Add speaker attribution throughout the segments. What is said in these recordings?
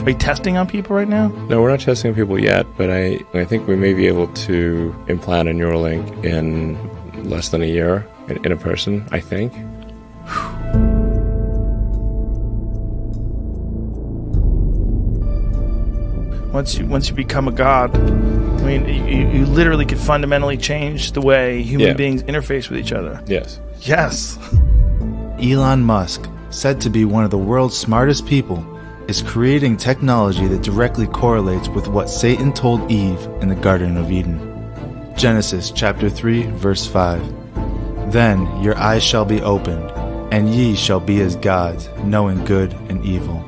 Speaker 1: Are you testing on people right now?
Speaker 2: No, we're not testing on people yet, but I think we may be able to implant a Neuralink in less than a year in a person, I think.
Speaker 1: Once you become a god, I mean, you literally could fundamentally change the way human beings interface with each other.
Speaker 2: Yes.
Speaker 1: Yes.
Speaker 3: Elon Musk, said to be one of the world's smartest people, is creating technology that directly correlates with what Satan told Eve in the Garden of Eden. Genesis chapter 3, verse 5. Then your eyes shall be opened, and ye shall be as gods, knowing good and evil.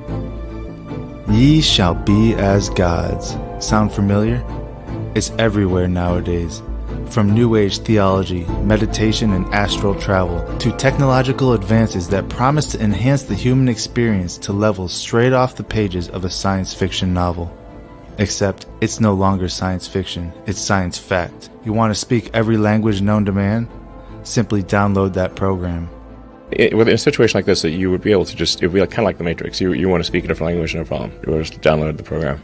Speaker 3: Ye shall be as gods. Sound familiar? It's everywhere nowadays. From New Age theology, meditation, and astral travel, to technological advances that promise to enhance the human experience to levels straight off the pages of a science fiction novel. Except, it's no longer science fiction, it's science fact. You want to speak every language known to man? Simply download that program.
Speaker 2: With a situation like this, that you would be able to just, it would be kind of like the Matrix. You want to speak a different language, no problem. You would just download the program.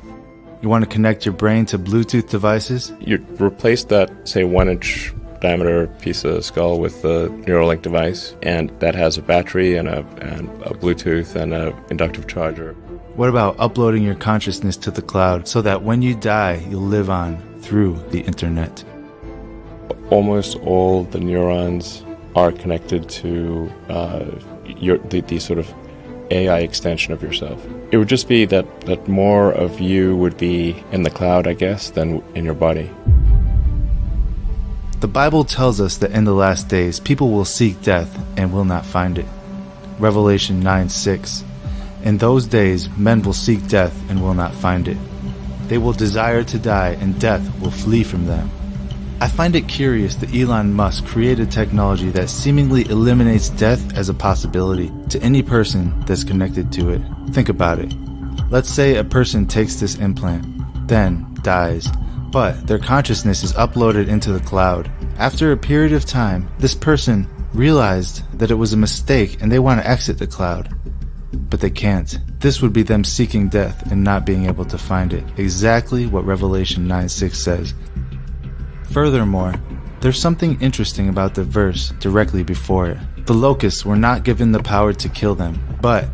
Speaker 3: You want to connect your brain to Bluetooth devices?
Speaker 2: You replace that, say, 1-inch diameter piece of skull with the Neuralink device, and that has a battery and a Bluetooth and an inductive charger.
Speaker 3: What about uploading your consciousness to the cloud so that when you die, you'll live on through the internet?
Speaker 2: Almost all the neurons are connected to the sort of AI extension of yourself. It would just be that more of you would be in the cloud, I guess, than in your body.
Speaker 3: The Bible tells us that in the last days, people will seek death and will not find it. Revelation 9:6. In those days, men will seek death and will not find it. They will desire to die, and death will flee from them. I find it curious that Elon Musk created technology that seemingly eliminates death as a possibility to any person that's connected to it. Think about it. Let's say a person takes this implant, then dies, but their consciousness is uploaded into the cloud. After a period of time, this person realized that it was a mistake and they want to exit the cloud, but they can't. This would be them seeking death and not being able to find it. Exactly what Revelation 9:6 says. Furthermore, there's something interesting about the verse directly before it. The locusts were not given the power to kill them, but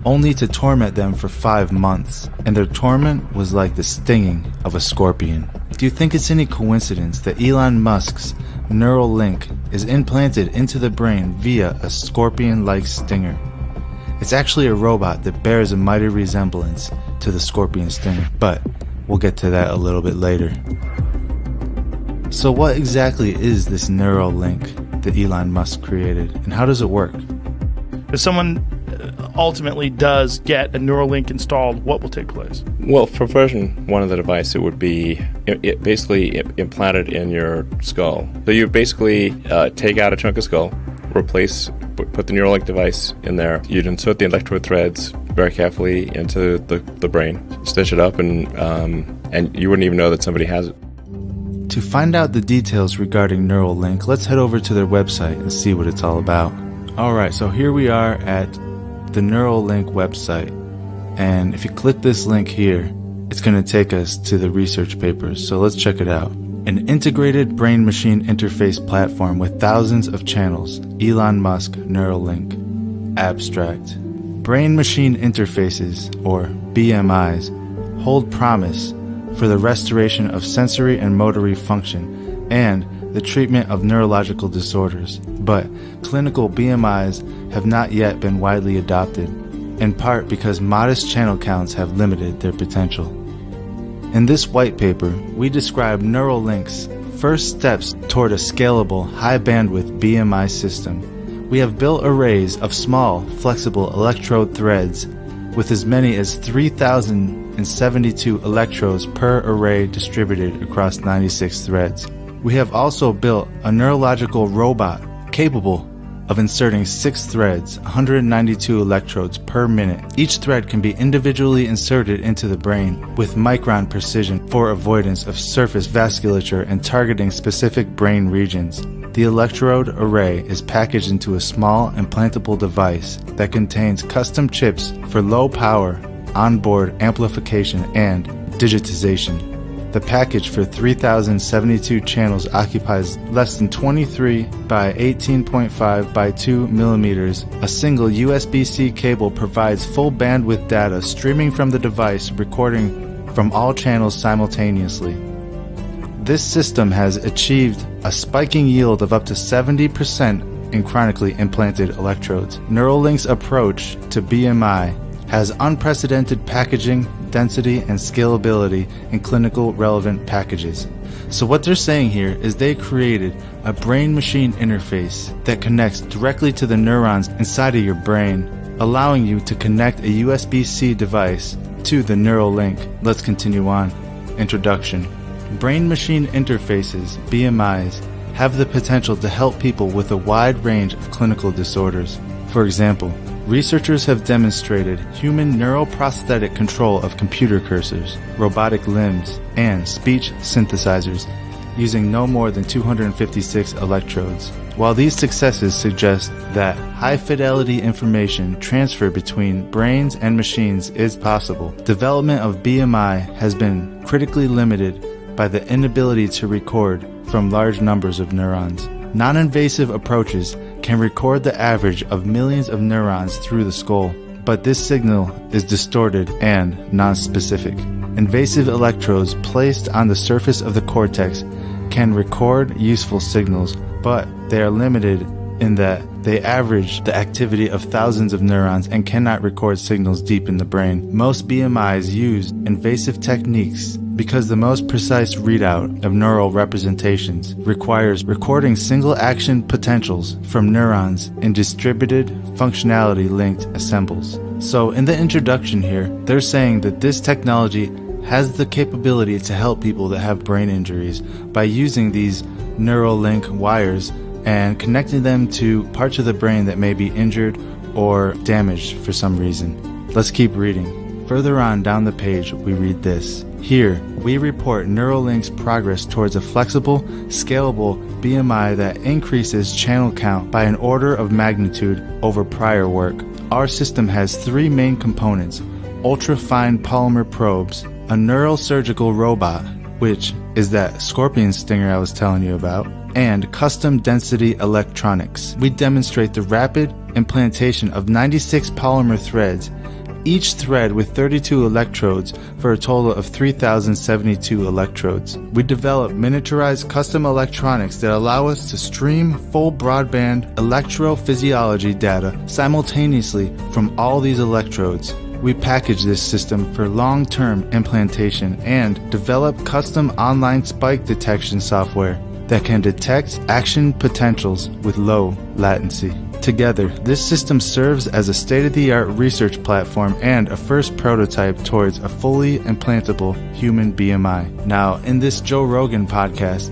Speaker 3: only to torment them for 5 months, and their torment was like the stinging of a scorpion. Do you think it's any coincidence that Elon Musk's Neuralink is implanted into the brain via a scorpion-like stinger? It's actually a robot that bears a mighty resemblance to the scorpion stinger, but we'll get to that a little bit later. So what exactly is this Neuralink that Elon Musk created, and how does it work?
Speaker 1: If someone ultimately does get a Neuralink installed, what will take place?
Speaker 2: Well, for version 1 of the device, it would be basically implanted in your skull. So you basically take out a chunk of skull, put the Neuralink device in there. You'd insert the electrode threads very carefully into the brain, stitch it up, and you wouldn't even know that somebody has it.
Speaker 3: To find out the details regarding Neuralink, let's head over to their website and see what it's all about. Alright, so here we are at the Neuralink website, and if you click this link here, it's going to take us to the research papers, so let's check it out. An integrated brain-machine interface platform with thousands of channels, Elon Musk Neuralink. Abstract. Brain-machine interfaces, or BMIs, hold promise for the restoration of sensory and motory function and the treatment of neurological disorders, but clinical BMIs have not yet been widely adopted, in part because modest channel counts have limited their potential. In this white paper, we describe Neuralink's first steps toward a scalable, high-bandwidth BMI system. We have built arrays of small, flexible electrode threads with as many as 3,072 electrodes per array distributed across 96 threads. We have also built a neurological robot capable of inserting 6 threads, 192 electrodes per minute. Each thread can be individually inserted into the brain with micron precision for avoidance of surface vasculature and targeting specific brain regions. The electrode array is packaged into a small implantable device that contains custom chips for low power onboard amplification and digitization. The package for 3,072 channels occupies less than 23 by 18.5 by 2 millimeters. A single USB-C cable provides full bandwidth data streaming from the device, recording from all channels simultaneously. This system has achieved a spiking yield of up to 70% in chronically implanted electrodes. Neuralink's approach to BMI has unprecedented packaging, density, and scalability in clinical relevant packages. So what they're saying here is they created a brain-machine interface that connects directly to the neurons inside of your brain, allowing you to connect a USB-C device to the Neuralink. Let's continue on. Introduction. Brain-machine interfaces, BMIs, have the potential to help people with a wide range of clinical disorders. For example, researchers have demonstrated human neuroprosthetic control of computer cursors, robotic limbs, and speech synthesizers using no more than 256 electrodes. While these successes suggest that high-fidelity information transfer between brains and machines is possible, development of BMI has been critically limited by the inability to record from large numbers of neurons. Non-invasive approaches can record the average of millions of neurons through the skull, but this signal is distorted and non-specific. Invasive electrodes placed on the surface of the cortex can record useful signals, but they are limited in that they average the activity of thousands of neurons and cannot record signals deep in the brain. Most BMIs use invasive techniques because the most precise readout of neural representations requires recording single action potentials from neurons in distributed functionality linked assembles. So in the introduction here, they're saying that this technology has the capability to help people that have brain injuries by using these Neuralink wires and connecting them to parts of the brain that may be injured or damaged for some reason. Let's keep reading. Further on down the page, we read this. Here, we report Neuralink's progress towards a flexible, scalable BMI that increases channel count by an order of magnitude over prior work. Our system has three main components: ultra-fine polymer probes, a neural surgical robot, which is that scorpion stinger I was telling you about, and custom density electronics. We demonstrate the rapid implantation of 96 polymer threads, each thread with 32 electrodes for a total of 3,072 electrodes. We develop miniaturized custom electronics that allow us to stream full broadband electrophysiology data simultaneously from all these electrodes. We package this system for long-term implantation and develop custom online spike detection software that can detect action potentials with low latency. Together, this system serves as a state-of-the-art research platform and a first prototype towards a fully implantable human BMI. Now, in this Joe Rogan podcast,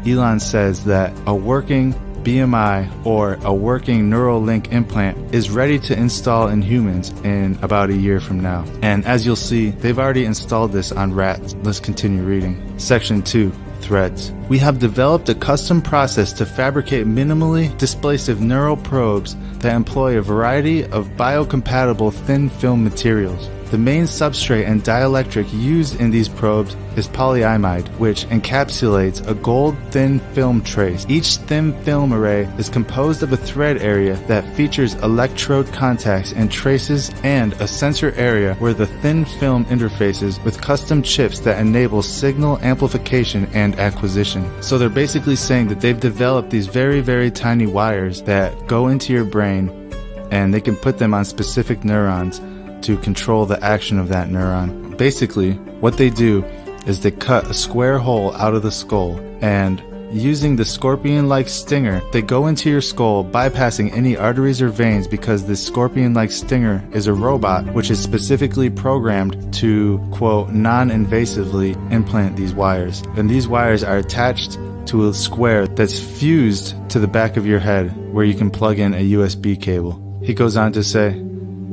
Speaker 3: Elon says that a working BMI or a working Neuralink implant is ready to install in humans in about a year from now. And as you'll see, they've already installed this on rats. Let's continue reading. Section 2. Threads. We have developed a custom process to fabricate minimally displacive neural probes that employ a variety of biocompatible thin film materials. The main substrate and dielectric used in these probes is polyimide, which encapsulates a gold thin film trace. Each thin film array is composed of a thread area that features electrode contacts and traces and a sensor area where the thin film interfaces with custom chips that enable signal amplification and acquisition. So they're basically saying that they've developed these very, very tiny wires that go into your brain and they can put them on specific neurons to control the action of that neuron. Basically, what they do is they cut a square hole out of the skull, and using the scorpion-like stinger, they go into your skull, bypassing any arteries or veins because this scorpion-like stinger is a robot which is specifically programmed to, quote, non-invasively implant these wires. And these wires are attached to a square that's fused to the back of your head where you can plug in a USB cable. He goes on to say,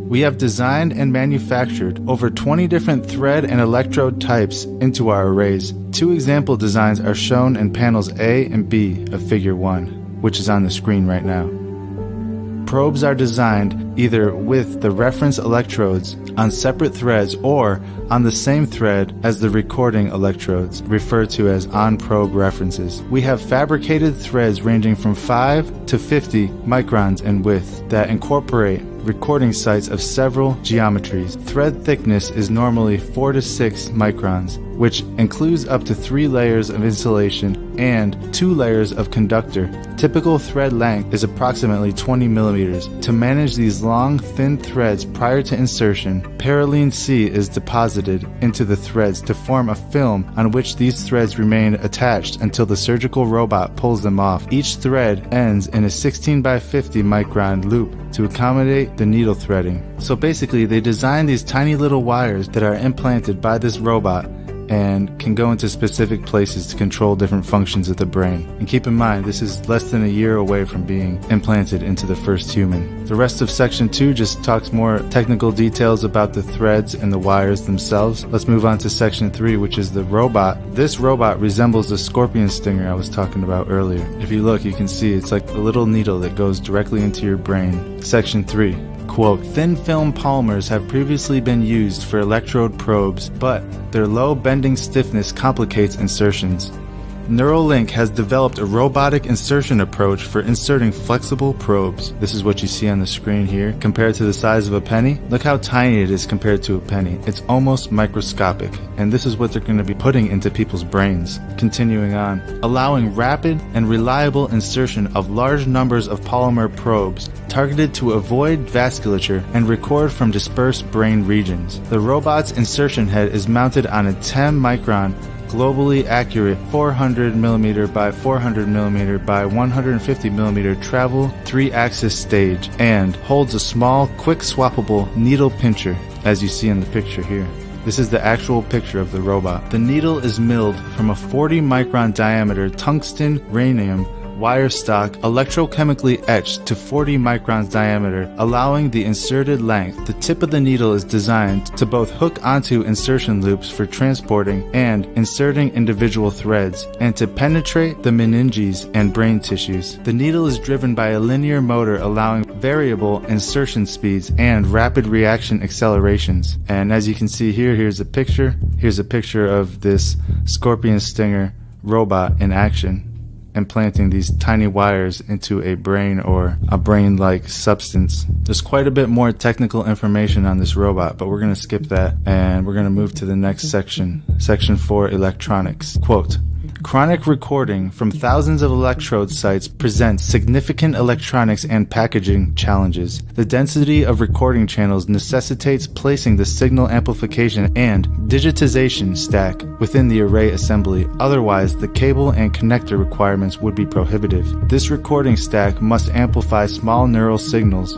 Speaker 3: we have designed and manufactured over 20 different thread and electrode types into our arrays. 2 example designs are shown in panels A and B of Figure 1, which is on the screen right now. Probes are designed either with the reference electrodes on separate threads or on the same thread as the recording electrodes, referred to as on-probe references. We have fabricated threads ranging from 5 to 50 microns in width that incorporate recording sites of several geometries. Thread thickness is normally 4 to 6 microns, which includes up to 3 layers of insulation and 2 layers of conductor. Typical thread length is approximately 20 millimeters. To manage these long, thin threads prior to insertion, Parylene C is deposited into the threads to form a film on which these threads remain attached until the surgical robot pulls them off. Each thread ends in a 16 by 50 micron loop to accommodate the needle threading. So basically, they design these tiny little wires that are implanted by this robot and can go into specific places to control different functions of the brain. And keep in mind, this is less than a year away from being implanted into the first human. The rest of section 2 just talks more technical details about the threads and the wires themselves. Let's move on to section 3, which is the robot. This robot resembles the scorpion stinger I was talking about earlier. If you look, you can see it's like a little needle that goes directly into your brain. Section 3. Quote, thin film polymers have previously been used for electrode probes, but their low bending stiffness complicates insertions. Neuralink has developed a robotic insertion approach for inserting flexible probes. This is what you see on the screen here. Compared to the size of a penny, look how tiny it is compared to a penny. It's almost microscopic, and this is what they're going to be putting into people's brains. Continuing on, allowing rapid and reliable insertion of large numbers of polymer probes targeted to avoid vasculature and record from dispersed brain regions. The robot's insertion head is mounted on a 10 micron globally accurate 400mm by 400mm by 150mm travel 3-axis stage and holds a small, quick swappable needle pincher, as you see in the picture here. This is the actual picture of the robot. The needle is milled from a 40 micron diameter tungsten rhenium wire stock electrochemically etched to 40 microns diameter, allowing the inserted length. The tip of the needle is designed to both hook onto insertion loops for transporting and inserting individual threads, and to penetrate the meninges and brain tissues. The needle is driven by a linear motor allowing variable insertion speeds and rapid reaction accelerations. And as you can see here, here's a picture. Here's a picture of this scorpion stinger robot in action, implanting these tiny wires into a brain or a brain-like substance. There's quite a bit more technical information on this robot, but we're going to skip that and we're going to move to the next section. Section 4, electronics. Quote, chronic recording from thousands of electrode sites presents significant electronics and packaging challenges. The density of recording channels necessitates placing the signal amplification and digitization stack within the array assembly, otherwise the cable and connector requirements would be prohibitive. This recording stack must amplify small neural signals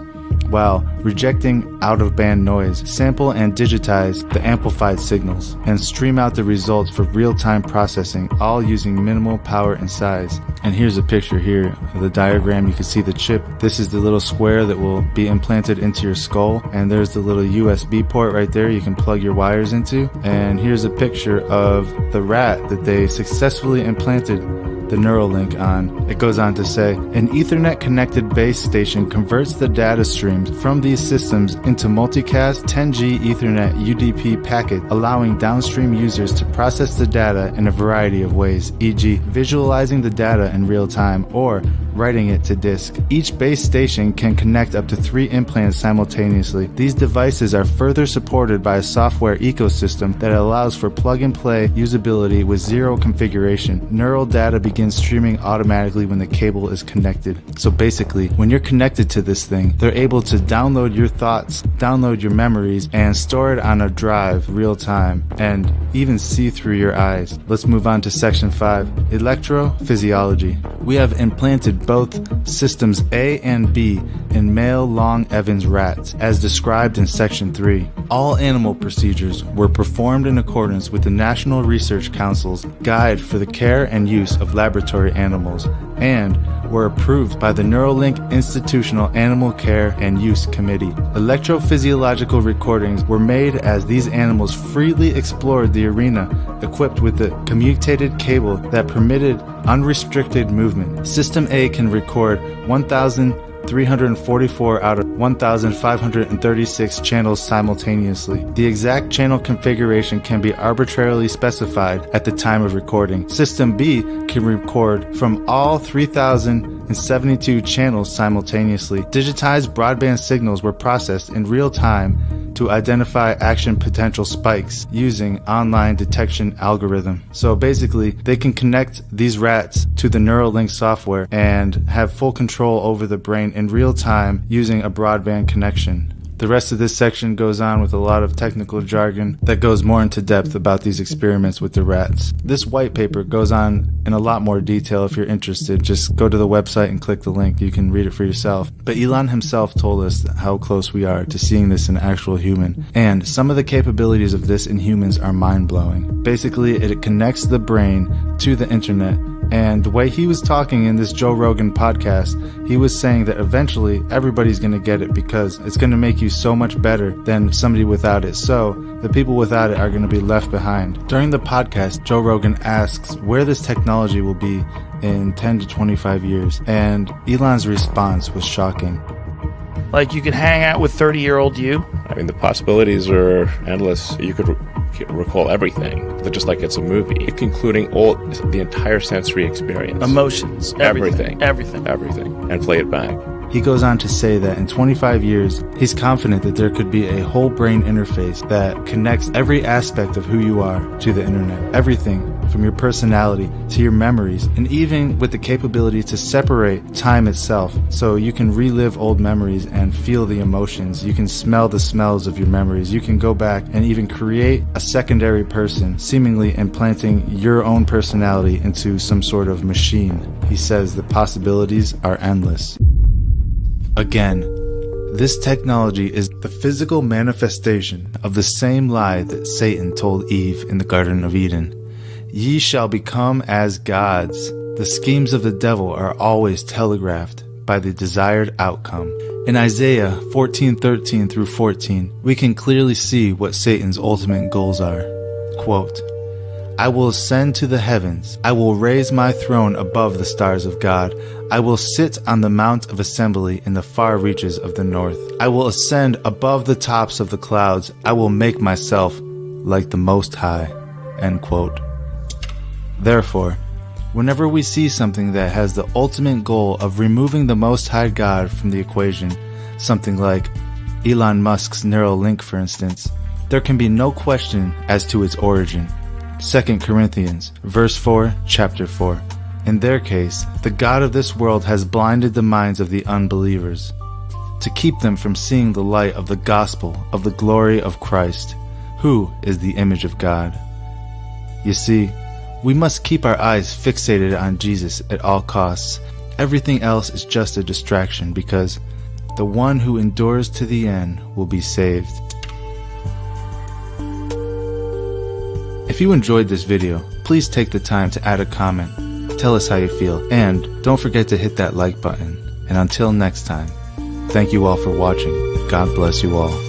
Speaker 3: while rejecting out-of-band noise, sample and digitize the amplified signals, and stream out the results for real-time processing, all using minimal power and size. And here's a picture here of the diagram. You can see the chip. This is the little square that will be implanted into your skull, and there's the little USB port right there you can plug your wires into. And here's a picture of the rat that they successfully implanted the Neuralink on. It goes on to say, an Ethernet connected base station converts the data streams from these systems into multicast 10G Ethernet UDP packet, allowing downstream users to process the data in a variety of ways, e.g. visualizing the data in real time or writing it to disk. Each base station can connect up to 3 implants simultaneously. These devices are further supported by a software ecosystem that allows for plug-and-play usability with zero configuration. Neural data begins streaming automatically when the cable is connected. So basically, when you're connected to this thing, they're able to download your thoughts, download your memories, and store it on a drive real time, and even see through your eyes. Let's move on to section 5, electrophysiology. We have implanted both systems A and B in male Long Evans rats, as described in section 3. All animal procedures were performed in accordance with the National Research Council's Guide for the Care and Use of Laboratory Animals, and were approved by the Neuralink Institutional Animal Care and Use Committee. Electrophysiological recordings were made as these animals freely explored the arena, equipped with a commutated cable that permitted unrestricted movement. System A can record 1,000 344 out of 1,536 channels simultaneously. The exact channel configuration can be arbitrarily specified at the time of recording. System B can record from all 3,072 channels simultaneously. Digitized broadband signals were processed in real time to identify action potential spikes using online detection algorithm. So basically, they can connect these rats to the Neuralink software and have full control over the brain in real time using a broadband connection. The rest of this section goes on with a lot of technical jargon that goes more into depth about these experiments with the rats. This white paper goes on in a lot more detail. If you're interested, just go to the website and click the link. You can read it for yourself. But Elon himself told us how close we are to seeing this in actual human. And some of the capabilities of this in humans are mind-blowing. Basically, it connects the brain to the internet. And the way he was talking in this Joe Rogan podcast, he was saying that eventually everybody's going to get it because it's going to make you so much better than somebody without it. So the people without it are going to be left behind. During the podcast, Joe Rogan asks where this technology will be in 10 to 25 years. And Elon's response was shocking.
Speaker 1: Like, you could hang out with 30-year-old you?
Speaker 2: I mean, the possibilities are endless. You could recall everything, just like it's a movie, including the entire sensory experience.
Speaker 1: Emotions.
Speaker 2: Everything.
Speaker 1: Everything.
Speaker 2: And play it back.
Speaker 3: He goes on to say that in 25 years, he's confident that there could be a whole brain interface that connects every aspect of who you are to the internet. Everything from your personality to your memories, and even with the capability to separate time itself so you can relive old memories and feel the emotions. You can smell the smells of your memories. You can go back and even create a secondary person, seemingly implanting your own personality into some sort of machine. He says the possibilities are endless. Again, this technology is the physical manifestation of the same lie that Satan told Eve in the Garden of Eden. Ye shall become as gods. The schemes of the devil are always telegraphed by the desired outcome. In Isaiah 14:13 through 14, we can clearly see what Satan's ultimate goals are. Quote, I will ascend to the heavens. I will raise my throne above the stars of God. I will sit on the mount of assembly in the far reaches of the north. I will ascend above the tops of the clouds. I will make myself like the Most High. End quote. Therefore, whenever we see something that has the ultimate goal of removing the Most High God from the equation, something like Elon Musk's Neuralink, for instance, there can be no question as to its origin. 2 Corinthians, verse 4, chapter 4. In their case, the God of this world has blinded the minds of the unbelievers, to keep them from seeing the light of the gospel of the glory of Christ, who is the image of God. You see, we must keep our eyes fixated on Jesus at all costs. Everything else is just a distraction, because the one who endures to the end will be saved. If you enjoyed this video, please take the time to add a comment. Tell us how you feel, and don't forget to hit that like button. And until next time, thank you all for watching. God bless you all.